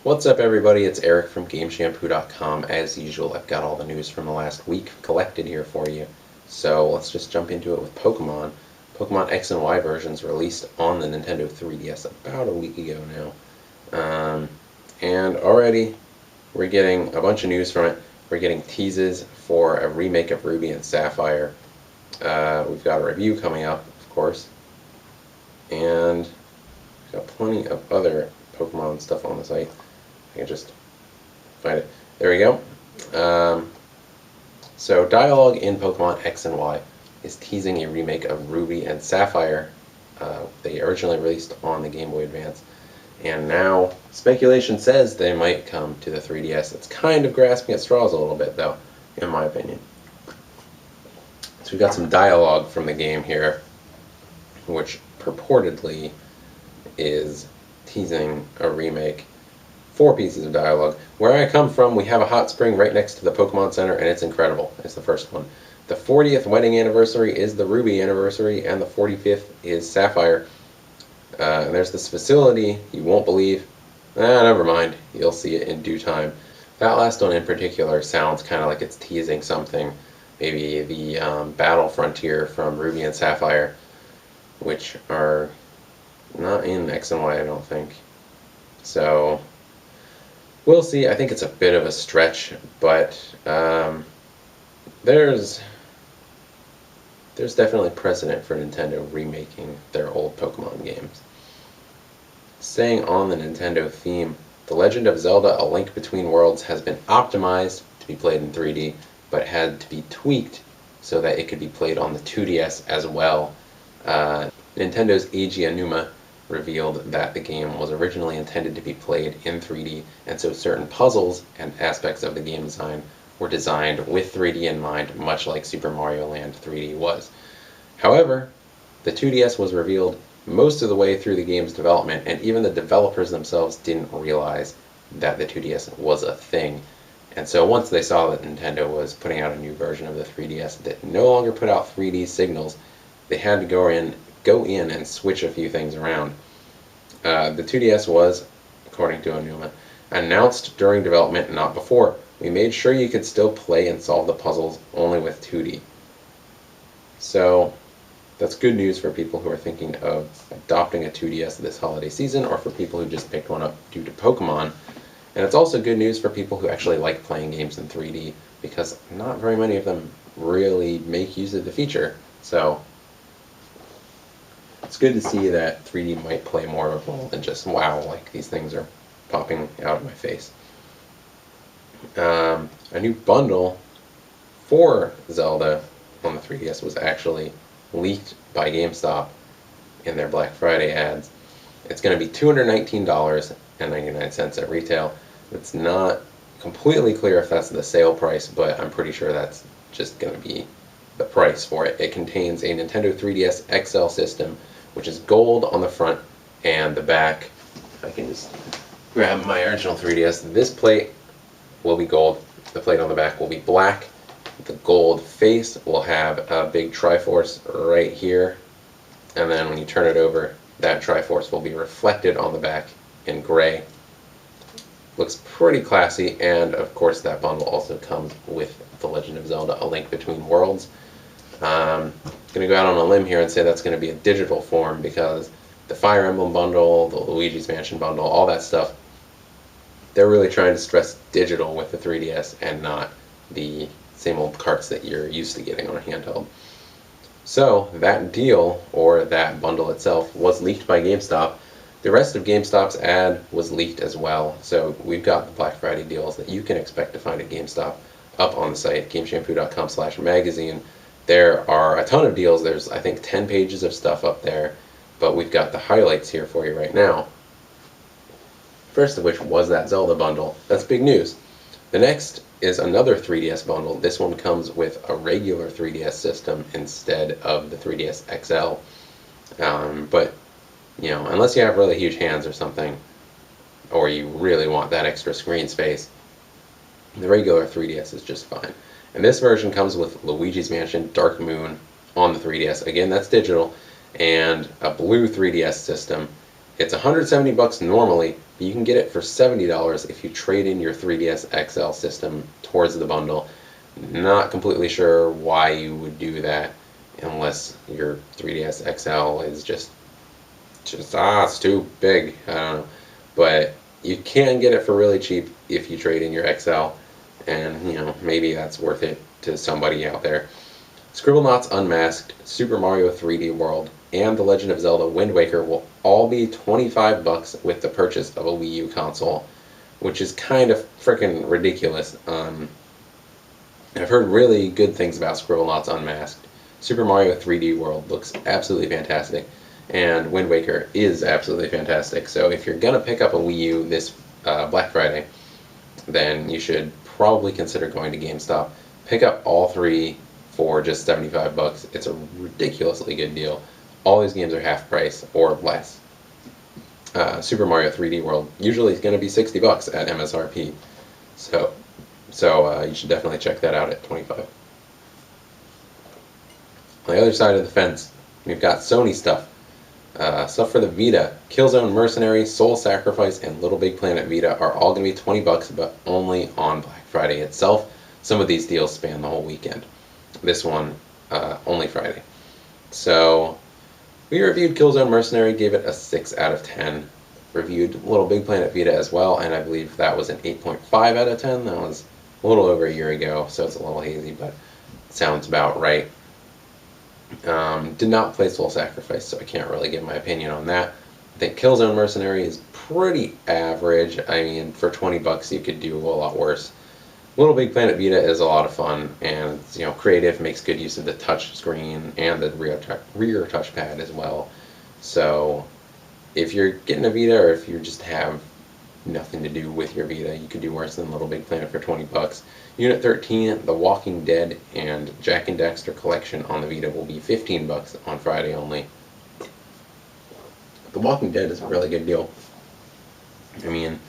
What's up, everybody? It's Eric from GameShampoo.com. As usual, I've got all the news from the last week collected here for you. So let's just jump into it with Pokemon. Pokemon X and Y versions released on the Nintendo 3DS about a week ago now. And already we're getting a bunch of news from it. We're getting teases for a remake of Ruby and Sapphire. We've got a review coming up, of course. And we've got plenty of other Pokemon stuff on the site. I can just find it. There we go. So dialogue in Pokemon X and Y is teasing a remake of Ruby and Sapphire. They originally released on the Game Boy Advance, and now speculation says they might come to the 3DS. It's kind of grasping at straws a little bit, though, in my opinion. So we've got some dialogue from the game here, which purportedly is teasing a remake. 4 pieces of dialogue. Where I come from, we have a hot spring right next to the Pokemon Center, and it's incredible. It's the first one. The 40th wedding anniversary is the Ruby anniversary, and the 45th is Sapphire. And there's this facility you won't believe. Never mind. You'll see it in due time. That last one in particular sounds kind of like it's teasing something. Maybe the Battle Frontier from Ruby and Sapphire, which are not in X and Y, I don't think. So we'll see. I think it's a bit of a stretch, but there's definitely precedent for Nintendo remaking their old Pokemon games. Staying on the Nintendo theme, The Legend of Zelda: A Link Between Worlds has been optimized to be played in 3D, but had to be tweaked so that it could be played on the 2DS as well. Nintendo Eiji Aonuma revealed that the game was originally intended to be played in 3D, and so certain puzzles and aspects of the game design were designed with 3D in mind, much like Super Mario Land 3D was. However, the 2DS was revealed most of the way through the game's development, and even the developers themselves didn't realize that the 2DS was a thing. And so once they saw that Nintendo was putting out a new version of the 3DS that no longer put out 3D signals, they had to go in and switch a few things around. The 2DS was, according to Aonuma, announced during development, not before. We made sure you could still play and solve the puzzles only with 2D. So that's good news for people who are thinking of adopting a 2DS this holiday season, or for people who just picked one up due to Pokemon. And it's also good news for people who actually like playing games in 3D, because not very many of them really make use of the feature. So it's good to see that 3D might play more of a role than just, wow, like these things are popping out of my face. A new bundle for Zelda on the 3DS was actually leaked by GameStop in their Black Friday ads. It's going to be $219.99 at retail. It's not completely clear if that's the sale price, but I'm pretty sure that's just going to be the price for it. It contains a Nintendo 3DS XL system, which is gold on the front and the back. If I can just grab my original 3DS, this plate will be gold. The plate on the back will be black. The gold face will have a big Triforce right here, and then when you turn it over, that Triforce will be reflected on the back in gray. Looks pretty classy, and of course that bundle also comes with The Legend of Zelda: A Link Between Worlds. I'm going to go out on a limb here and say that's going to be a digital form, because the Fire Emblem bundle, the Luigi's Mansion bundle, all that stuff, they're really trying to stress digital with the 3DS and not the same old carts that you're used to getting on a handheld. So that deal, or that bundle itself, was leaked by GameStop. The rest of GameStop's ad was leaked as well, so we've got the Black Friday deals that you can expect to find at GameStop up on the site, GameShampoo.com/magazine. There are a ton of deals. There's, I think, 10 pages of stuff up there, but we've got the highlights here for you right now. First of which was that Zelda bundle. That's big news. The next is another 3DS bundle. This one comes with a regular 3DS system instead of the 3DS XL. But, you know, unless you have really huge hands or something, or you really want that extra screen space, the regular 3DS is just fine. And this version comes with Luigi's Mansion Dark Moon on the 3DS. Again, that's digital, and a blue 3DS system. It's $170 normally, but you can get it for $70 if you trade in your 3DS XL system towards the bundle. Not completely sure why you would do that unless your 3DS XL is just it's too big. I don't know. But you can get it for really cheap if you trade in your XL, and maybe that's worth it to somebody out there. Scribblenauts Unmasked, Super Mario 3D World, and The Legend of Zelda Wind Waker will all be $25 with the purchase of a Wii U console, which is kind of freaking ridiculous. I've heard really good things about Scribblenauts Unmasked. Super Mario 3D World looks absolutely fantastic, and Wind Waker is absolutely fantastic. So if you're gonna pick up a Wii U this Black Friday, then you should probably consider going to GameStop. Pick up all three for just $75. It's a ridiculously good deal. All these games are half price or less. Super Mario 3D World usually is going to be $60 at MSRP, so you should definitely check that out at $25. On the other side of the fence, we've got Sony stuff. Stuff for the Vita. Killzone Mercenary, Soul Sacrifice, and Little Big Planet Vita are all going to be $20, but only on Black Friday itself. Some of these deals span the whole weekend. This one, only Friday. So, we reviewed Killzone Mercenary, gave it a 6 out of 10. Reviewed Little Big Planet Vita as well, and I believe that was an 8.5 out of 10. That was a little over a year ago, so it's a little hazy, but it sounds about right. Did not play Soul Sacrifice, so I can't really give my opinion on that. I think Killzone Mercenary is pretty average. I mean, for $20 you could do a lot worse. Little Big Planet Vita is a lot of fun, and creative, makes good use of the touch screen and the rear touchpad as well. So if you're getting a Vita, or if you just have nothing to do with your Vita, you could do worse than Little Big Planet for $20. Unit 13, The Walking Dead, and Jak and Daxter Collection on the Vita will be $15 on Friday only. The Walking Dead is a really good deal. I mean,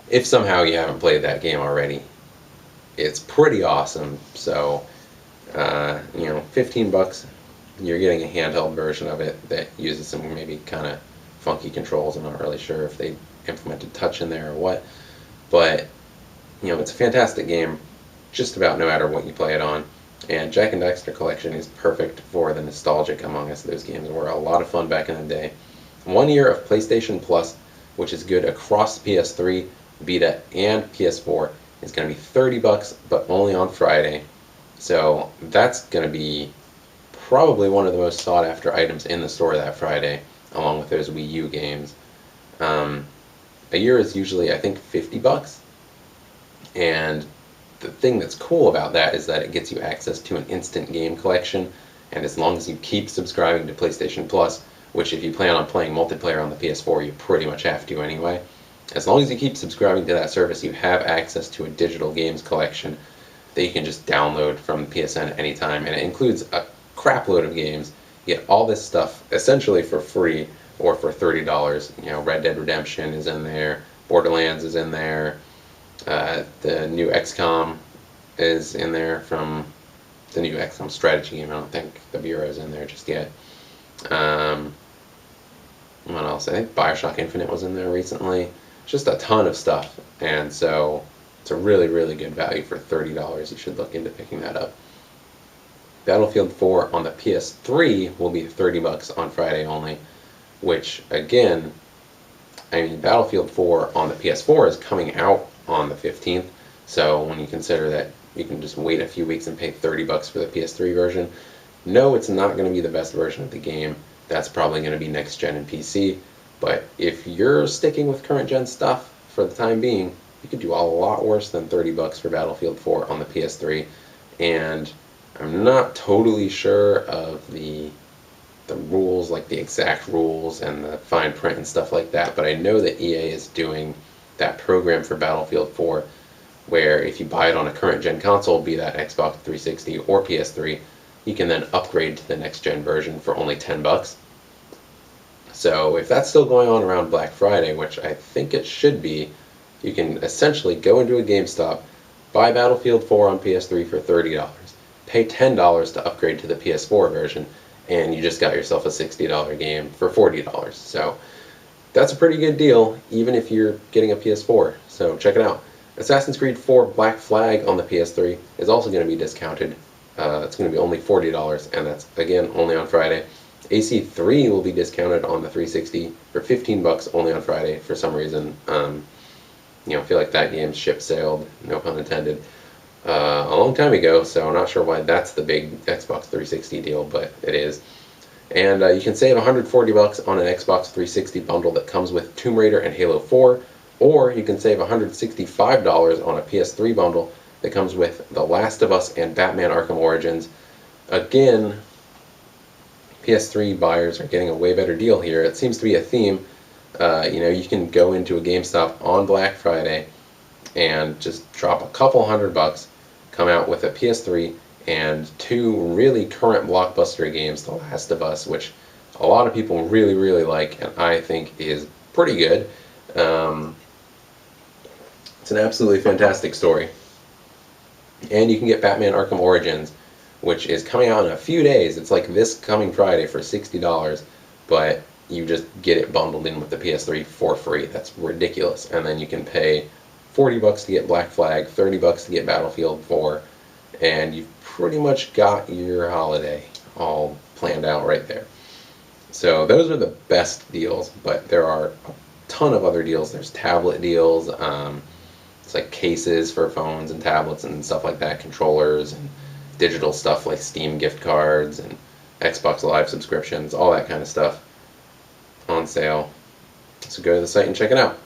if somehow you haven't played that game already, it's pretty awesome. So, $15, you're getting a handheld version of it that uses some maybe kind of funky controls. I'm not really sure if they implemented touch in there or what, but it's a fantastic game just about no matter what you play it on. And Jak and Daxter Collection is perfect for the nostalgic among us. Those games were a lot of fun back in the day. 1 year of PlayStation Plus, which is good across PS3, Vita, and PS4, is going to be $30, but only on Friday. So that's going to be probably one of the most sought after items in the store that Friday, along with those Wii U games. A year is usually, I think, $50, and the thing that's cool about that is that it gets you access to an instant game collection, and as long as you keep subscribing to PlayStation Plus, which if you plan on playing multiplayer on the PS4, you pretty much have to anyway, as long as you keep subscribing to that service, you have access to a digital games collection that you can just download from PSN at any time, and it includes a crap load of games. You get all this stuff essentially for free or for $30. Red Dead Redemption is in there, Borderlands is in there, the new XCOM is in there from the new XCOM strategy game. I don't think the Bureau's in there just yet. What else? I think Bioshock Infinite was in there recently. Just a ton of stuff, and so it's a really, really good value for $30. You should look into picking that up. Battlefield 4 on the PS3 will be $30 on Friday only, which again, I mean, Battlefield 4 on the PS4 is coming out on the 15th, so when you consider that you can just wait a few weeks and pay $30 for the PS3 version, no, it's not going to be the best version of the game. That's probably going to be next gen and PC, but if you're sticking with current gen stuff for the time being, you could do a lot worse than $30 for Battlefield 4 on the PS3, and I'm not totally sure of the rules, like the exact rules and the fine print and stuff like that, but I know that EA is doing that program for Battlefield 4 where if you buy it on a current gen console, be that Xbox 360 or PS3, you can then upgrade to the next gen version for only $10. So if that's still going on around Black Friday, which I think it should be, you can essentially go into a GameStop, buy Battlefield 4 on PS3 for $30, pay $10 to upgrade to the PS4 version, and you just got yourself a $60 game for $40. So that's a pretty good deal, even if you're getting a PS4. So check it out. Assassin's Creed 4 Black Flag on the PS3 is also going to be discounted. It's going to be only $40, and that's, again, only on Friday. AC3 will be discounted on the 360 for $15 only on Friday for some reason. I feel like that game ship sailed, no pun intended, a long time ago, so I'm not sure why that's the big Xbox 360 deal, but it is. And you can save $140 on an Xbox 360 bundle that comes with Tomb Raider and Halo 4, or you can save $165 on a PS3 bundle that comes with The Last of Us and Batman Arkham Origins. Again, PS3 buyers are getting a way better deal here. It seems to be a theme. You can go into a GameStop on Black Friday and just drop a couple $100, come out with a PS3 and two really current blockbuster games, The Last of Us, which a lot of people really, really like, and I think is pretty good. It's an absolutely fantastic story. And you can get Batman Arkham Origins, which is coming out in a few days. It's like this coming Friday for $60, but you just get it bundled in with the PS3 for free. That's ridiculous. And then you can pay $40 to get Black Flag, $30 to get Battlefield 4, and you've pretty much got your holiday all planned out right there. So those are the best deals, but there are a ton of other deals. There's tablet deals. It's like cases for phones and tablets and stuff like that, controllers and digital stuff like Steam gift cards and Xbox Live subscriptions, all that kind of stuff on sale. So go to the site and check it out.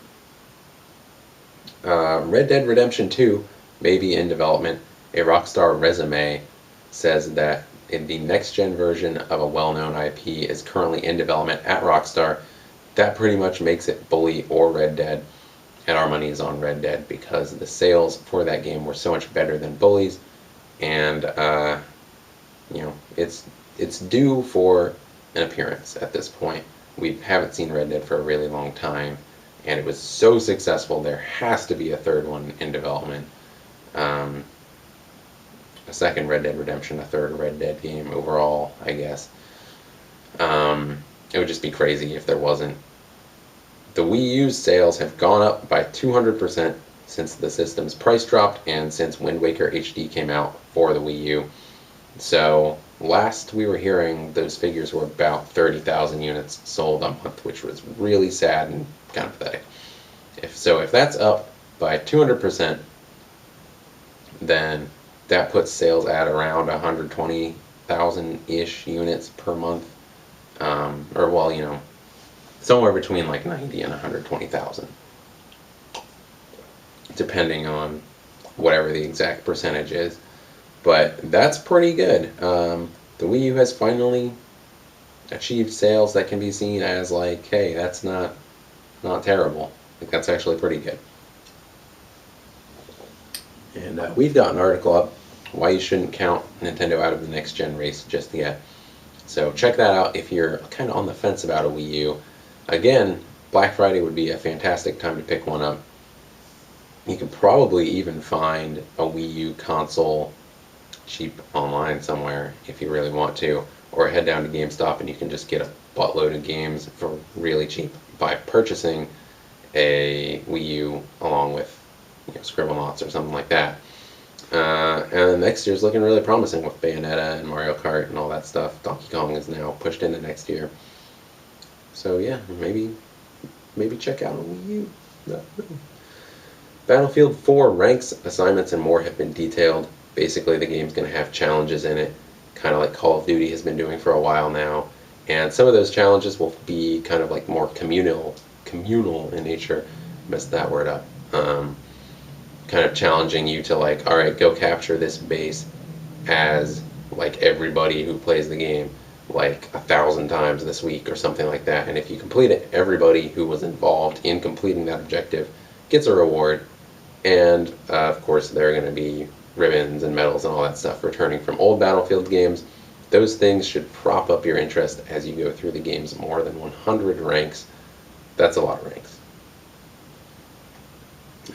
Red Dead Redemption 2 may be in development. A Rockstar resume says that in the next-gen version of a well-known IP is currently in development at Rockstar. That pretty much makes it Bully or Red Dead, and our money is on Red Dead because the sales for that game were so much better than Bully's, and it's due for an appearance at this point. We haven't seen Red Dead for a really long time, and it was so successful there has to be a third one in development. A second Red Dead Redemption, a third Red Dead game overall, I guess. It would just be crazy if there wasn't. The Wii U's sales have gone up by 200% since the system's price dropped and since Wind Waker HD came out for the Wii U. So last we were hearing, those figures were about 30,000 units sold a month, which was really sad and kind of pathetic. If that's up by 200%, then that puts sales at around 120,000-ish units per month. Somewhere between like 90 and 120,000. Depending on whatever the exact percentage is. But that's pretty good. The Wii U has finally achieved sales that can be seen as like, hey, that's not terrible. Like, that's actually pretty good. And we've got an article up, why you shouldn't count Nintendo out of the next gen race just yet. So check that out if you're kind of on the fence about a Wii U. Again, Black Friday would be a fantastic time to pick one up. You could probably even find a Wii U console cheap online somewhere if you really want to, or head down to GameStop and you can just get a buttload of games for really cheap by purchasing a Wii U along with Scribblenauts or something like that. And next year's looking really promising with Bayonetta and Mario Kart and all that stuff. Donkey Kong is now pushed into next year. So yeah, maybe check out a Wii U. No. Battlefield 4 ranks, assignments, and more have been detailed. Basically, the game's going to have challenges in it, kind of like Call of Duty has been doing for a while now. And some of those challenges will be kind of like more communal in nature. Messed that word up. Kind of challenging you to like, all right, go capture this base as like everybody who plays the game like 1,000 times this week or something like that. And if you complete it, everybody who was involved in completing that objective gets a reward. And of course, there are going to be ribbons and medals and all that stuff returning from old Battlefield games. Those things should prop up your interest as you go through the game's more than 100 ranks. That's a lot of ranks.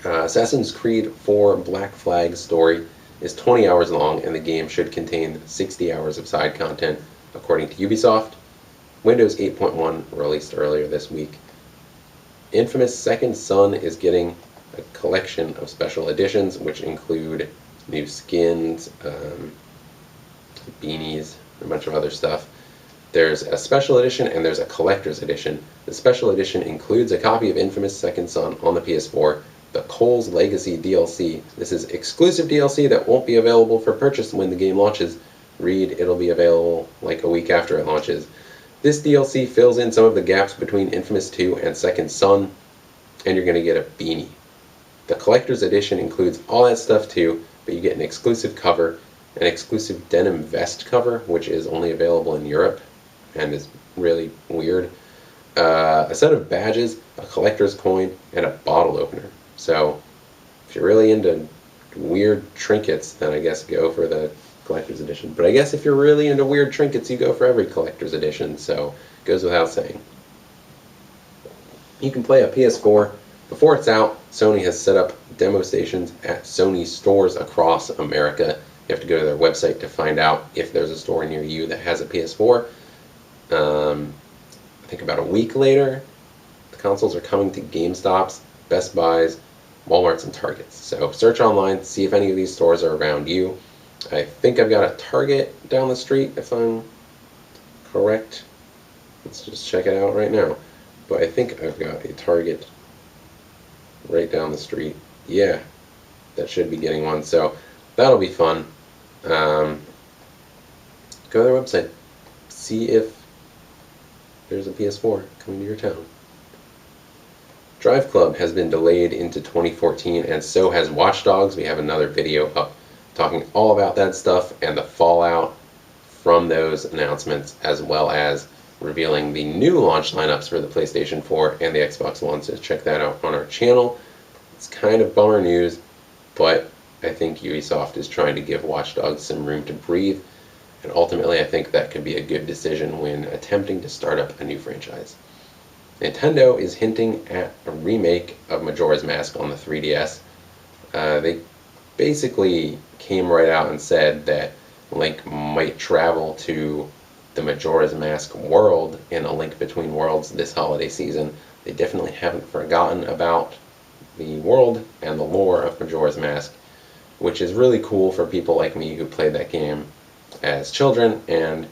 Assassin's Creed 4 Black Flag story is 20 hours long, and the game should contain 60 hours of side content, according to Ubisoft. Windows 8.1 released earlier this week. Infamous Second Son is getting a collection of special editions, which include new skins, beanies, a bunch of other stuff. There's a special edition and there's a collector's edition. The special edition includes a copy of Infamous Second Son on the PS4, the Cole's Legacy DLC. This is exclusive DLC that won't be available for purchase when the game launches. Read, it'll be available like a week after it launches. This DLC fills in some of the gaps between Infamous 2 and Second Son, and you're going to get a beanie. The collector's edition includes all that stuff too, but you get an exclusive cover, an exclusive denim vest cover, which is only available in Europe and is really weird, a set of badges, a collector's coin, and a bottle opener. So if you're really into weird trinkets, then I guess go for the collector's edition. But I guess if you're really into weird trinkets, you go for every collector's edition, so it goes without saying. You can play a PS4. Before it's out, Sony has set up demo stations at Sony stores across America. You have to go to their website to find out if there's a store near you that has a PS4. I think about a week later, the consoles are coming to GameStops, Best Buys, Walmarts, and Targets. So search online, see if any of these stores are around you. I think I've got a Target down the street, if I'm correct. Let's just check it out right now. But I think I've got a Target right down the street. Yeah, that should be getting one. So that'll be fun. Go to their website. See if there's a PS4 coming to your town. Drive Club has been delayed into 2014, and so has Watch Dogs. We have another video up talking all about that stuff and the fallout from those announcements, as well as revealing the new launch lineups for the PlayStation 4 and the Xbox One, so check that out on our channel. It's kind of bummer news, but I think Ubisoft is trying to give Watch Dogs some room to breathe, and ultimately I think that could be a good decision when attempting to start up a new franchise. Nintendo is hinting at a remake of Majora's Mask on the 3DS. They basically came right out and said that Link might travel to the Majora's Mask world in A Link Between Worlds this holiday season. They definitely haven't forgotten about the world and the lore of Majora's Mask, which is really cool for people like me who played that game as children and,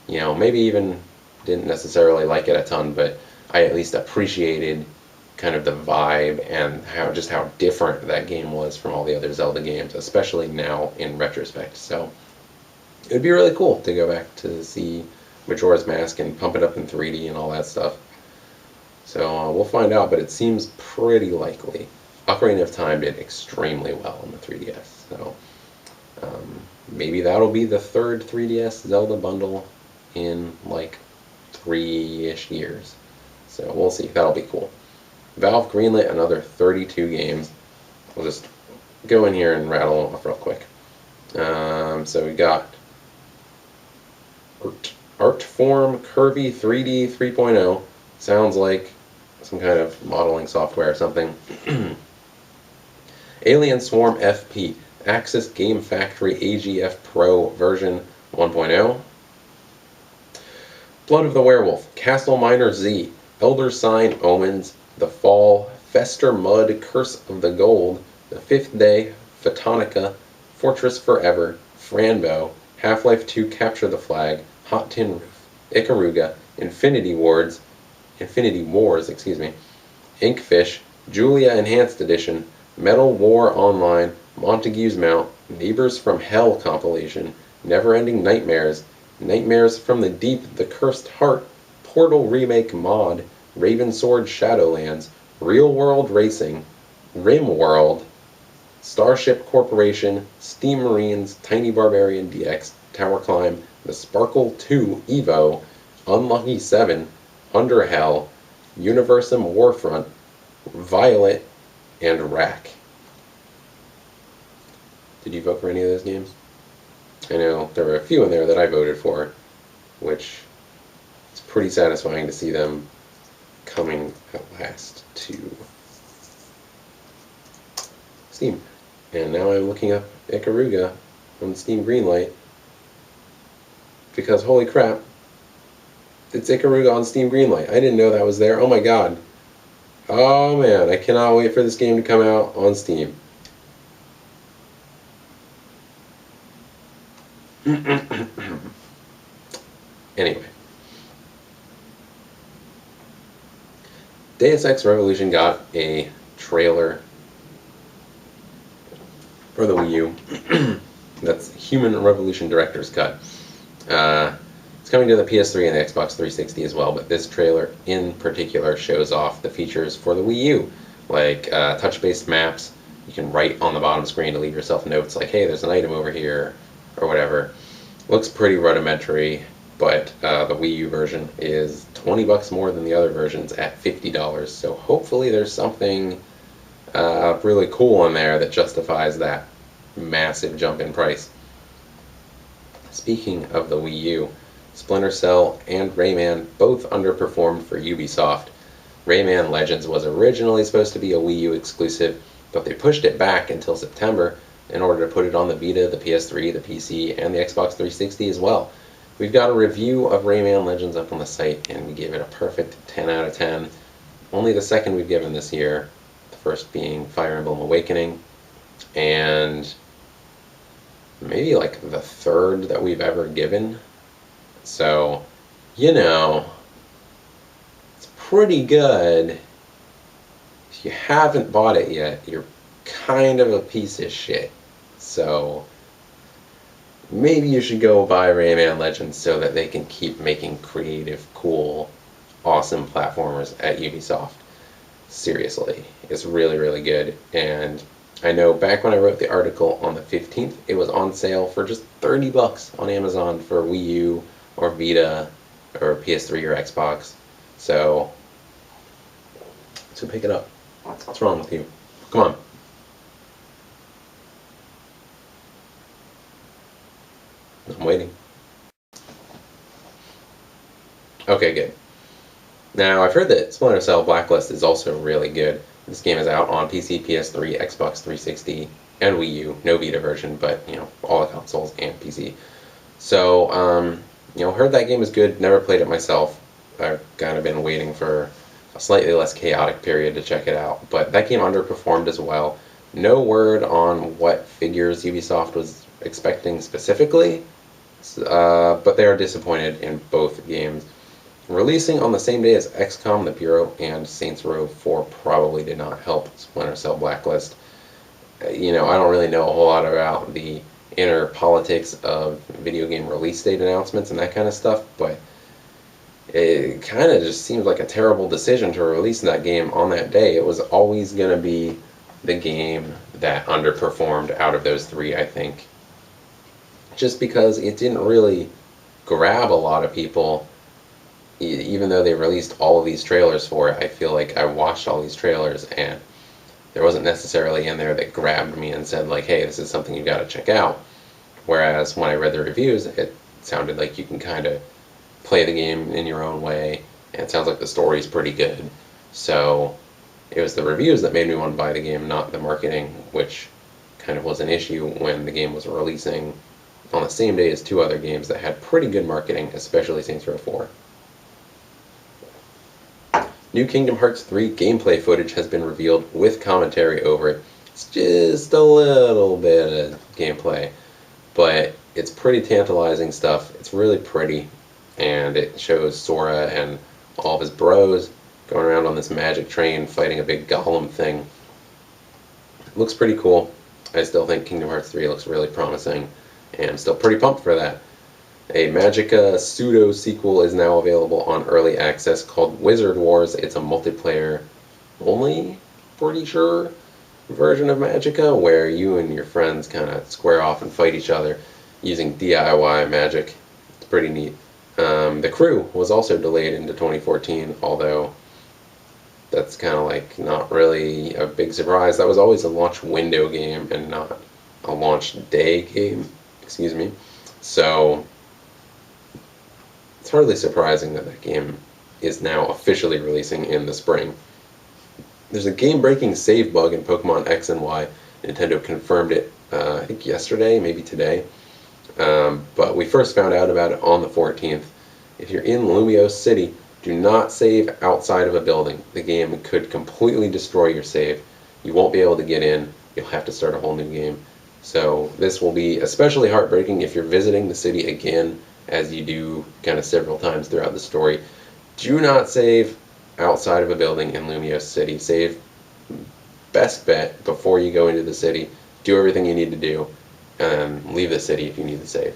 you know, maybe even didn't necessarily like it a ton, but I at least appreciated kind of the vibe and how different that game was from all the other Zelda games, especially now in retrospect. So it would be really cool to go back to see Majora's Mask and pump it up in 3D and all that stuff. So we'll find out, but it seems pretty likely. Ocarina of Time did extremely well on the 3DS, so maybe that'll be the third 3DS Zelda bundle in like 3-ish years. So we'll see. That'll be cool. Valve greenlit another 32 games. We'll just go in here and rattle them off real quick. So we got Artform Kirby 3D 3.0. Sounds like some kind of modeling software or something. Alien Swarm FP. Axis Game Factory AGF Pro version 1.0. Blood of the Werewolf. Castle Miner Z. Elder Sign Omens. The Fall. Fester Mud. Curse of the Gold. The Fifth Day. Photonica. Fortress Forever. Franbo. Half-Life 2 Capture the Flag. Hot Tin Roof. Ikaruga. Infinity Wars, Inkfish, Julia Enhanced Edition, Metal War Online, Montague's Mount, Neighbors from Hell compilation, Neverending Nightmares, Nightmares from the Deep, The Cursed Heart, Portal Remake Mod, Ravensword Shadowlands, Real World Racing, RimWorld, Starship Corporation, Steam Marines, Tiny Barbarian DX, Tower Climb, The Sparkle 2 Evo, Unlucky 7, Under Hell, Universum Warfront, Violet, and Rack. Did you vote for any of those games? I know there were a few in there that I voted for, which is pretty satisfying to see them coming at last to Steam. And now I'm looking up Ikaruga on Steam Greenlight because holy crap, it's Ikaruga on Steam Greenlight. I didn't know that was there. Oh my god. Oh man, I cannot wait for this game to come out on Steam. Anyway. Deus Ex Revolution got a trailer for the Wii U. That's Human Revolution Director's Cut. It's coming to the PS3 and the Xbox 360 as well, but this trailer in particular shows off the features for the Wii U, like touch-based maps. You can write on the bottom screen to leave yourself notes like, hey, there's an item over here, or whatever. Looks pretty rudimentary, but the Wii U version is $20 more than the other versions at $50, so hopefully there's something really cool in there that justifies that massive jump in price. Speaking of the Wii U, Splinter Cell and Rayman both underperformed for Ubisoft. Rayman Legends was originally supposed to be a Wii U exclusive, but they pushed it back until September in order to put it on the Vita, the PS3, the PC, and the Xbox 360 as well. We've got a review of Rayman Legends up on the site, and we gave it a perfect 10 out of 10. Only the second we've given this year, the first being Fire Emblem Awakening, and maybe like the third that we've ever given. So, you know, it's pretty good. If you haven't bought it yet, you're kind of a piece of shit. So, maybe you should go buy Rayman Legends so that they can keep making creative, cool, awesome platformers at Ubisoft. Seriously, it's really, really good. And I know back when I wrote the article on the 15th, it was on sale for just $30 on Amazon for Wii U or Vita or PS3 or Xbox. So pick it up. What's wrong with you? Come on. I'm waiting. Okay, good. Now, I've heard that Splinter Cell Blacklist is also really good. This game is out on PC, PS3, Xbox 360, and Wii U. No Vita version, but, you know, all the consoles and PC. So, you know, heard that game is good. Never played it myself. I've kind of been waiting for a slightly less chaotic period to check it out. But that game underperformed as well. No word on what figures Ubisoft was expecting specifically, but they are disappointed in both games. Releasing on the same day as XCOM, The Bureau, and Saints Row 4 probably did not help Splinter Cell Blacklist. You know, I don't really know a whole lot about the inner politics of video game release date announcements and that kind of stuff, but it kind of just seems like a terrible decision to release that game on that day. It was always going to be the game that underperformed out of those three, I think. Just because it didn't really grab a lot of people. Even though they released all of these trailers for it, I feel like I watched all these trailers and there wasn't necessarily in there that grabbed me and said like, hey, this is something you got to check out. Whereas when I read the reviews, it sounded like you can kind of play the game in your own way, and it sounds like the story's pretty good. So it was the reviews that made me want to buy the game, not the marketing, which kind of was an issue when the game was releasing on the same day as two other games that had pretty good marketing, especially Saints Row 4. New Kingdom Hearts 3 gameplay footage has been revealed with commentary over it. It's just a little bit of gameplay, but it's pretty tantalizing stuff. It's really pretty, and it shows Sora and all of his bros going around on this magic train fighting a big golem thing. It looks pretty cool. I still think Kingdom Hearts 3 looks really promising, and I'm still pretty pumped for that. A Magicka pseudo-sequel is now available on Early Access called Wizard Wars. It's a multiplayer-only, pretty sure, version of Magicka, where you and your friends kind of square off and fight each other using DIY magic. It's pretty neat. The Crew was also delayed into 2014, although that's kind of like not really a big surprise. That was always a launch window game and not a launch day game. Excuse me. So it's hardly surprising that that game is now officially releasing in the spring. There's a game-breaking save bug in Pokemon X and Y. Nintendo confirmed it, I think yesterday, maybe today. But we first found out about it on the 14th. If you're in Lumiose City, Do not save outside of a building. The game could completely destroy your save. You won't be able to get in. You'll have to start a whole new game. So this will be especially heartbreaking if you're visiting the city again, as you do kind of several times throughout the story. Do not save outside of a building in Lumiose City. Save best bet before you go into the city. Do everything you need to do, and leave the city if you need to save.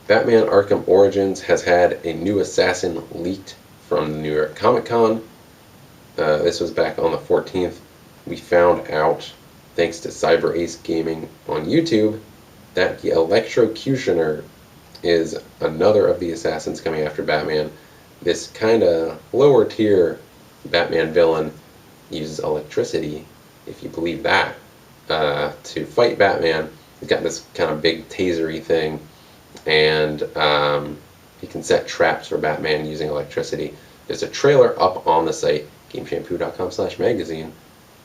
Batman Arkham Origins has had a new assassin leaked from the New York Comic Con. This was back on the 14th. We found out, thanks to Cyber Ace Gaming on YouTube, that the Electrocutioner is another of the assassins coming after Batman. This kind of lower tier Batman villain uses electricity, if you believe that, to fight Batman. He's got this kind of big tasery thing, and he can set traps for Batman using electricity. There's a trailer up on the site, GameShampoo.com/magazine,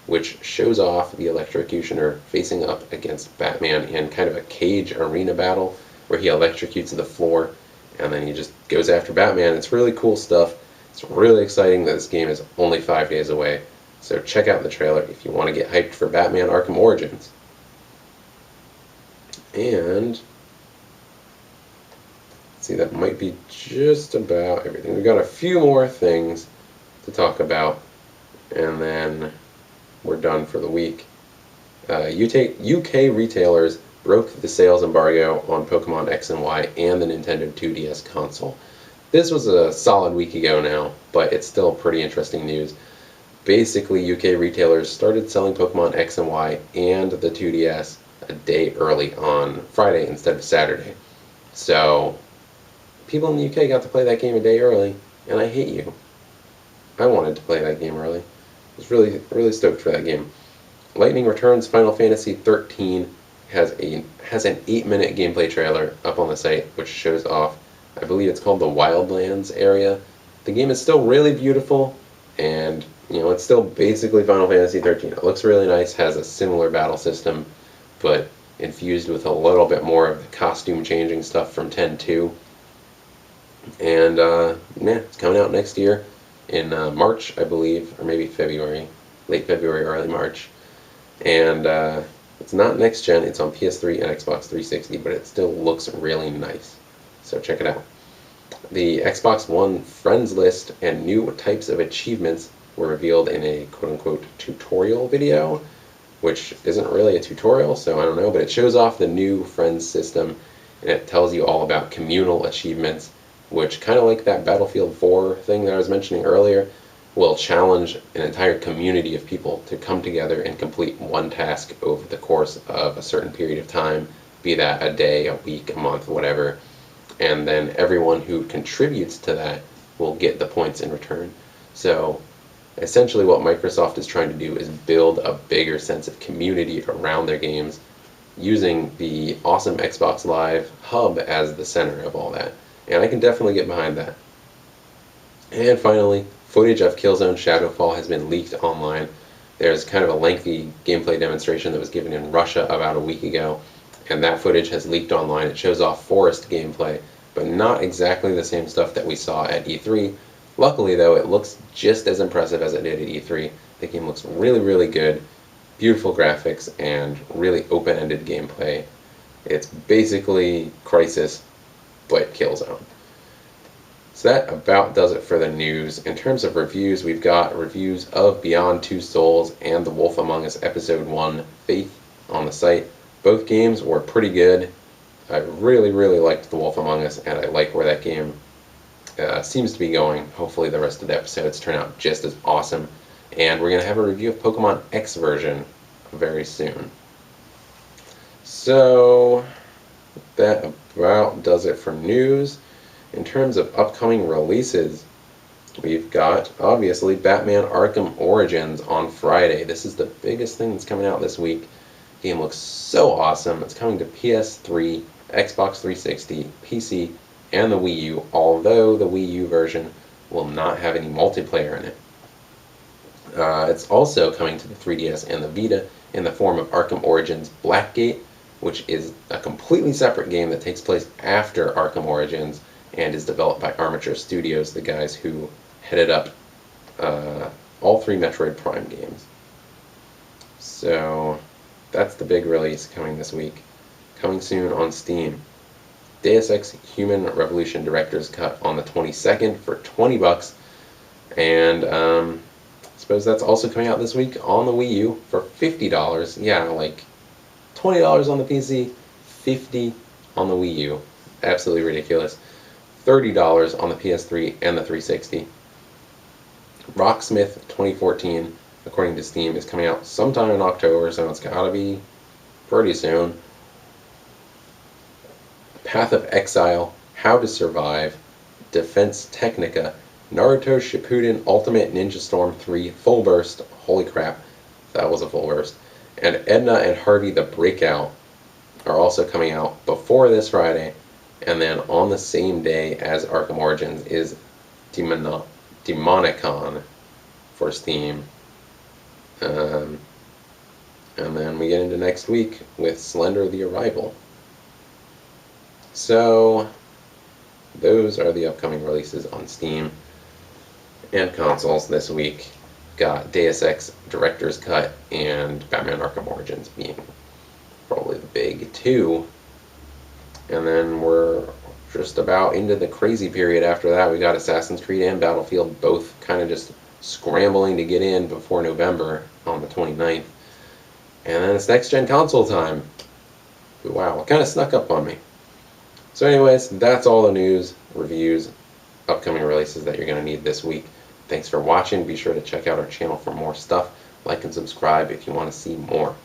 which shows off the Electrocutioner facing up against Batman in kind of a cage arena battle where he electrocutes the floor, and then he just goes after Batman. It's really cool stuff. It's really exciting that this game is only 5 days away. So check out the trailer if you want to get hyped for Batman Arkham Origins. And see, that might be just about everything. We've got a few more things to talk about, and then we're done for the week. UK retailers broke the sales embargo on Pokemon X and Y and the Nintendo 2DS console. This was a solid week ago now, but it's still pretty interesting news. Basically, UK retailers started selling Pokemon X and Y and the 2DS a day early on Friday instead of Saturday. So, people in the UK got to play that game a day early, and I hate you. I wanted to play that game early. I was really stoked for that game. Lightning Returns Final Fantasy 13 has an 8-minute gameplay trailer up on the site, which shows off, I believe it's called the Wildlands area. The game is still really beautiful, and it's still basically Final Fantasy 13. It looks really nice, has a similar battle system, but infused with a little bit more of the costume changing stuff from 10-2. And it's coming out next year in March, I believe, or maybe February, late February, early March. And it's not next gen, it's on PS3 and Xbox 360, but it still looks really nice. So check it out. The Xbox One friends list and new types of achievements were revealed in a quote-unquote tutorial video, which isn't really a tutorial, so I don't know, but it shows off the new friends system, and it tells you all about communal achievements, which, kind of like that Battlefield 4 thing that I was mentioning earlier, will challenge an entire community of people to come together and complete one task over the course of a certain period of time, be that a day, a week, a month, whatever, and then everyone who contributes to that will get the points in return. So essentially what Microsoft is trying to do is build a bigger sense of community around their games using the awesome Xbox Live hub as the center of all that. And I can definitely get behind that. And finally, footage of Killzone Shadowfall has been leaked online. There's kind of a lengthy gameplay demonstration that was given in Russia about a week ago, and that footage has leaked online. It shows off forest gameplay, but not exactly the same stuff that we saw at E3. Luckily, though, it looks just as impressive as it did at E3. The game looks really, really good. Beautiful graphics and really open-ended gameplay. It's basically Crysis, but Killzone. So that about does it for the news. In terms of reviews, we've got reviews of Beyond Two Souls and The Wolf Among Us Episode 1 Faith on the site. Both games were pretty good. I really, really liked The Wolf Among Us, and I like where that game seems to be going. Hopefully the rest of the episodes turn out just as awesome. And we're going to have a review of Pokemon X version very soon. So that about does it for news. In terms of upcoming releases, we've got, obviously, Batman Arkham Origins on Friday. This is the biggest thing that's coming out this week. The game looks so awesome. It's coming to PS3, Xbox 360, PC, and the Wii U, although the Wii U version will not have any multiplayer in it. It's also coming to the 3DS and the Vita in the form of Arkham Origins Blackgate, which is a completely separate game that takes place after Arkham Origins, and is developed by Armature Studios, the guys who headed up all 3 Metroid Prime games. So that's the big release coming this week. Coming soon on Steam. Deus Ex Human Revolution Director's Cut on the 22nd for $20. And I suppose that's also coming out this week on the Wii U for $50. Yeah, like $20 on the PC, $50 on the Wii U. Absolutely ridiculous. $30 on the PS3 and the 360. Rocksmith 2014, according to Steam, is coming out sometime in October, so it's gotta be pretty soon. Path of Exile, How to Survive, Defense Technica, Naruto Shippuden Ultimate Ninja Storm 3 Full Burst, holy crap, that was a full burst, and Edna and Harvey the Breakout are also coming out before this Friday, and then on the same day as Arkham Origins is Demonicon for Steam. And then we get into next week with Slender the Arrival. So, those are the upcoming releases on Steam and consoles this week. Got Deus Ex Director's Cut and Batman Arkham Origins being probably the big 2. And then we're just about into the crazy period after that. We got Assassin's Creed and Battlefield both kind of just scrambling to get in before November on the 29th. And then it's next-gen console time. Wow, it kind of snuck up on me. So anyways, that's all the news, reviews, upcoming releases that you're going to need this week. Thanks for watching. Be sure to check out our channel for more stuff. Like and subscribe if you want to see more.